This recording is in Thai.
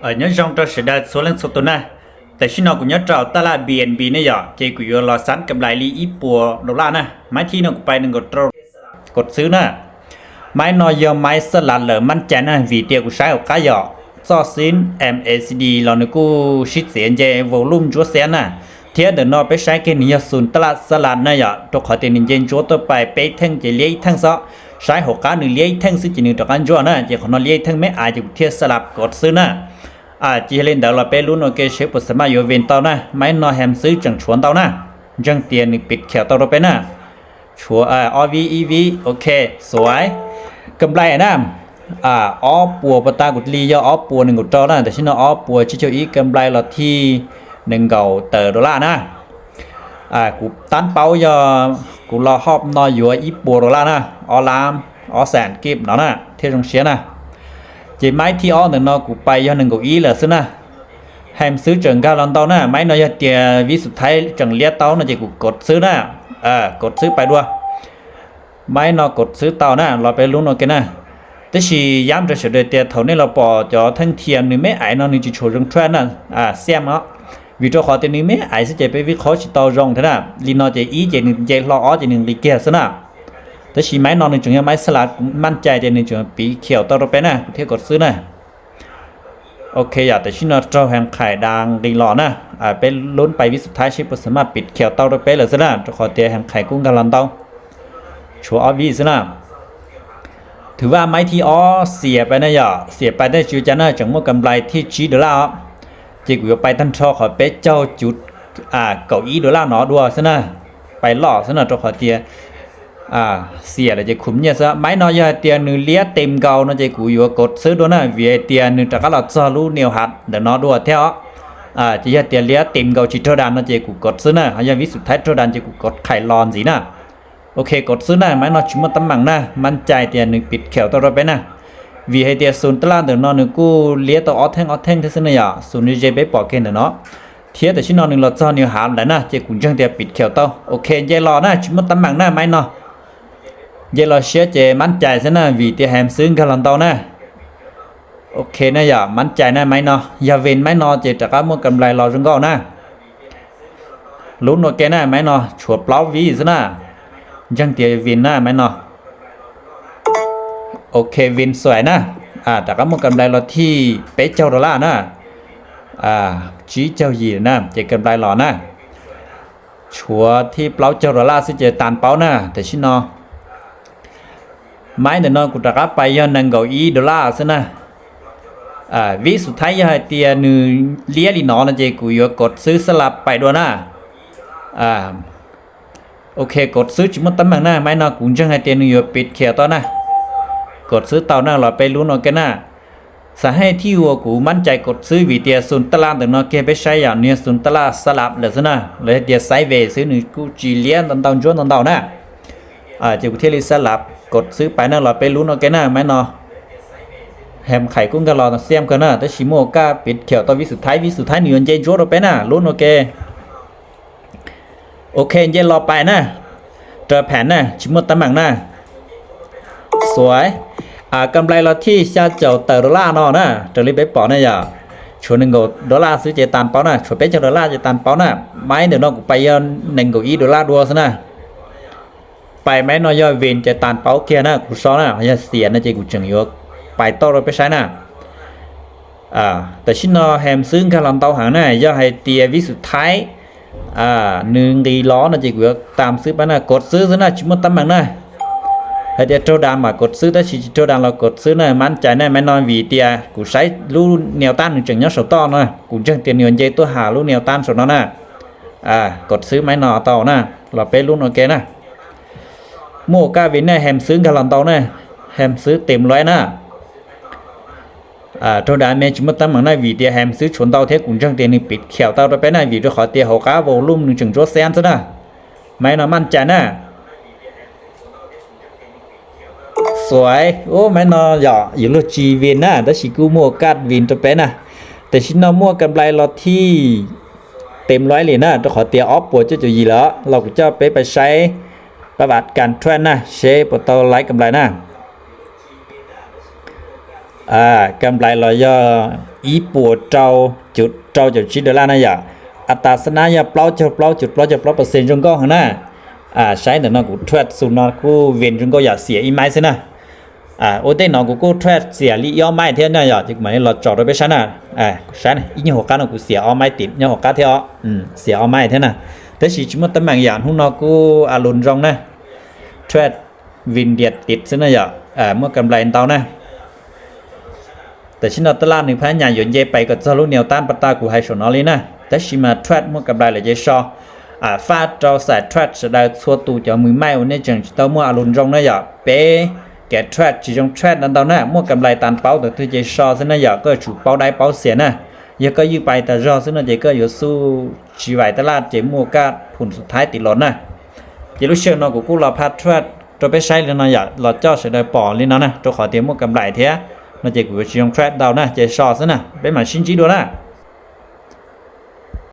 ở nhớ trong cho sự đa số lần số tuần này tại khi nào cũng nhớ trào ta là BNB này giờ chỉ cũng vừa lo sẵn cầm lại lý ít bùa đô la nè máy khi nào cũng phải đừng cột xứ nè máy nói giờ máy sẽ là lỡมั่นใจnè vì tiền của sai ở cái giờ do xin MACD là nó cũng shit tiền về volume chúa sen nè thế để nó phải sai cái này sụn ta là sẽ là này giờ tôi khỏi tiền nhân chúa tôi phải bay thân chỉ lấy thân sao sai hộp cá nửa lấy thân sự chỉ nửa trọc ăn chúa nè chỉ còn nó lấy thân mấy ai thì cũng thiết sẽ làm cột xứ nè chỉ lên đó là bé luôn ok sẽ bớt sớm mà vô viên tàu nè máy nó hàm xứ chẳng chuẩn tàu nè chẳng tiền thì bịt khéo tàu đó bé nè chúa OVEV ok soi cầm lại nè ó bùa bắt ta gột ly do ó bùa nâng gột trâu nèแต่ nó ó bùa chỉ cho ý cầm lại là thi nâng gầu tờ đô la nè cụ tán bao giờ cụ lo họp nó vừa ít bùa đô la nè ó làm ó sản kịp nó nè theo trong xé nè chỉ máy thi ó thì nó cũng bay cho nâng gầu ý là xứ nè hàm xứ trường cao lần tàu nè máy nó giờ tiền ví dụ thấy trường liệt tàu nó chỉ cụ cột xứ nè cột xứ bay đua máy nó cột xứ tàu nè lo bay luôn ok nè thế thì dám cho sự đời tiền thầu nên là bỏ cho thân thiện nên mấy ai nó nên chỉ chủ trong trend nè xem nó vì cho họ tiền nên mấy ai sẽ chạy về việc khó chỉ tàu rong thế nào vì nó chỉ ý chỉ nên chạy lo chỉ nên đi kia xí nè thế thì máy nó nên chừng máy sẽ làมั่นใจchỉ nên chừng bị khéo tàu đó bé nè theo cột xứ nè ok giờแต่ nó cho hàng khải đang đi lọ nè bên lớn bay ví dụ thái sẽ bớt mà bị khéo tàu đó bé là xí nè cho họ tiền hàng khải cũng gần lần tàu chúa ở vị xí nèถือว่าไม้ที่อ้อเสียไปนะอย่าเสียไปได้จุดจันนะจังว่ากำไรที่จีดอลลาร์จีกูไปตั้งชอขอเป๊ะเจ้าจุดเก้าอี้ดอลลาร์หนอดัวซะนะไปหล่อซะนะตัวขอเตียเสียแล้วจะขุมเนี่ยซะไม้นอยาเตียนึเลี้ยเต็มเก่านะจีกูอยู่กดซื้อด้วยนะวีเตียนึจากก็เราจะรู้แนวหัดเดี๋ยวหนอดัวเท่าจีจะเตียเลี้ยเต็มเก่าจีเท่าดันนะจีกูกดซื้อนะหายาวิสุดท้ายเท่าดันจีกูกดไข่ลอนสินะโอเคกดซื้อหน้าไม้นอชิมตำมังหน้ามั่นใจเตียนึกปิดแขวตัวเราไปนะvì hayเตียศูนย์ตลาดเดี๋ยวนอนึกกูเลี้ยตัวออแท่งที่ซื้อเนี่ยศูนย์เจไปปอกเกนเดี๋ยวเนาะเทียแต่ชิ้นนอนึงเราจะเนี่ยหามแล้วนะเจ้ากุญจังเตียปิดแขวตัวโอเคเจรอนะชิมตำมังหน้าไม้นอเจรอเชื่อเจมั่นใจซะนะvìเตียแฮมซื้อกันหลังตัวนะโอเคนะอย่ามั่นใจนะไม้นออย่าเว้นไม้นอเจจากการมั่วกำไรรอจนก่อนนะลุ้นโอเคนะไม้นอฉวดเปล่าวีซะนะยังเตียวินนะไหมเนาะโอเควินสวยนะแต่ก็มันกำไรเราที่เป๊ะเจ้าดอลลาร์นะชี้เจ้ายีนะจะกำไรหล่อนะชัวที่เปล่าเจ้าดอลลาร์สิจะตานเป้านะแต่ชิโนไม้เดี๋ยวน้องกูจะรับไปย้อนนังเกาอีดอลลาร์ซะนะวิสุดท้ายยังเตียนึเลี้ยลีนอนะเจกูยกดซื้อสลับไปด้วยนะโอเคกดซื้อจิมตำแหน่งหน้าไม้นอกุญจังให้เตียนอยู่ปิดเขียวต่อนะกดซื้อเตาหน้าเราไปลุ้นเอากันนะสาเหตุที่วัวกูมั่นใจกดซื้อวิเตียศูนย์ตลาดแต่นอเก็บไปใช้อย่างเนี้ยศูนย์ตลาดสลับเลยสินะเลยเตียไซเวซื้อหนึ่งกูจีเลียนตอนจวนตอนเต่านะจะกูเที่ยวสลับกดซื้อไปนะเราไปลุ้นเอากันนะไม้นอแฮมไข่กุ้งกันรอเสียมกันนะแต่ชิโมก้าปิดเขียวตอนวิสุดท้ายหนึ่งเจนจวดเราไปนะลุ้นโอเคโอเคเย็นรอไปนะเจอแผนนะชิมตำแหน่งนะสวยกำไรเราที่ชาเจ้าเตอร์ดอลลาร์นอนะจะรีบไปปอนะอย่าชวนหนึ่งดอลลาร์ซื้อเจตันเป้านะชวนไปเจ้าดอลลาร์เจตันเป้านะไม้เดี๋ยวน้องกูไปยันหนึ่งกูอีดอลลาร์ดัวซะนะไปไม้น้อยย่อยเวนเจตันเป้าเกียนะกูซ้อนะอย่าเสียนะเจกูจังยกไปต่อเราไปใช้นะแต่ชิ้นนอแฮมซึ่งการลันเตาหางนะย่าให้เตียวิสุดท้ายหนึ่งดีล้อนะจีกูตามซื้อไปนะกดซื้อซะนะชิมตำแหน่งนะให้เดี๋ยวโจดานมากดซื้อถ้าชิโจดานเรากดซื้อนะมั่นใจนะไม่นอนวีเตียกูใช้ลูแนวต้านหนึ่งจังยัดสต้อนะกูจังเตียนเงินเจตัวหาลูแนวต้านสดนะกดซื้อไม้หนอต่อนะเราไปลุ้นโอเคนะโมก้าวินนะแฮมซื้อกันหลังต่อนะแฮมซื้อเต็มร้อยนะโทษได้แม่ชิมตั้มมันได้วีเดียแฮมซื้อชนเตาเทกุญจังเตียนี่ปิดเขียวเตาไปนะวีจะขอเตียหัวก้าวอลลุ่มหนึ่งจึงรถแซนซะนะไม่น่ามั่นใจนะสวยโอ้ไม่น่าหย่ออยู่รถจีวินนะแต่ชิกูมัวกัดวินตัวเป็นนะแต่ชินน้ามัวกำไรเราที่เต็มร้อยเลยนะจะขอเตียออฟปวดจะจุยแล้วเราก็จะไปใช้ประวัติการเทรนนะเชฟปวดเตาไล่กำไรนะกำไรเราย่อ อีปัวเจ้าจุดเจ้าจุดชิดดอลลาร์นะอย่าอัตราสนะอย่าเปล่าจะเปล่าจุดเปล่าจะเปล่าเปอร์เซ็นต์จงก็หันนะใช้แต่นอกูทรดสูนอกูเวียนจงก็อย่าเสียอีไม้ซินะโอ้เต้นนอกูทรดเสียลิย่อไม้เท่านั้นอย่าจึงหมายเราจอดรถไปชั้นน่ะใช่นะอีนี่หัวก้านกูเสียเอาไม้ติดเนี่ยหัวก้านเท่าเสียเอาไม้เท่านั้นแต่สิจิมันตำแหน่งอย่างหุ่นนอกูลุนจงนะทรดวินเดียดติดซินะอย่าเมื่อกำไรเตานะแต่ชินอตลาดหนึ่งพันอย่างหยนเยไปก็จะรู้แนวต้านปตากูให้ชนอลีนะแต่ชิมาทรดเมื่อกำไรเลยเยชอฟาดเราใส่ทรดจะได้ชัวตูจะมือไม้วันนี้จังเต้ามั่วอารมณ์จงนะอย่าเป๊แกทรดจีจงทรดนั้นเต้านะเมื่อกำไรตันเป้าแต่ที่เยชอซึ่งนะอย่าก็ถูกเป้าได้เป้าเสียนะยังก็ยื้อไปแต่รอซึ่งนะเยก็อยู่สู้ชีวิตตลาดเจมัวกาดผลสุดท้ายติดหลอนนะเยรู้เชื่อนอกูเราพัดทรดเราไปใช้เลยนะอย่าเราเจ้าจะได้ปอเลยนะเราขอเตรียมมั่วกำไรเถอะnó chỉ của trường trade đầu nè chỉ so thế nè bên mà xin chỉ đồ nè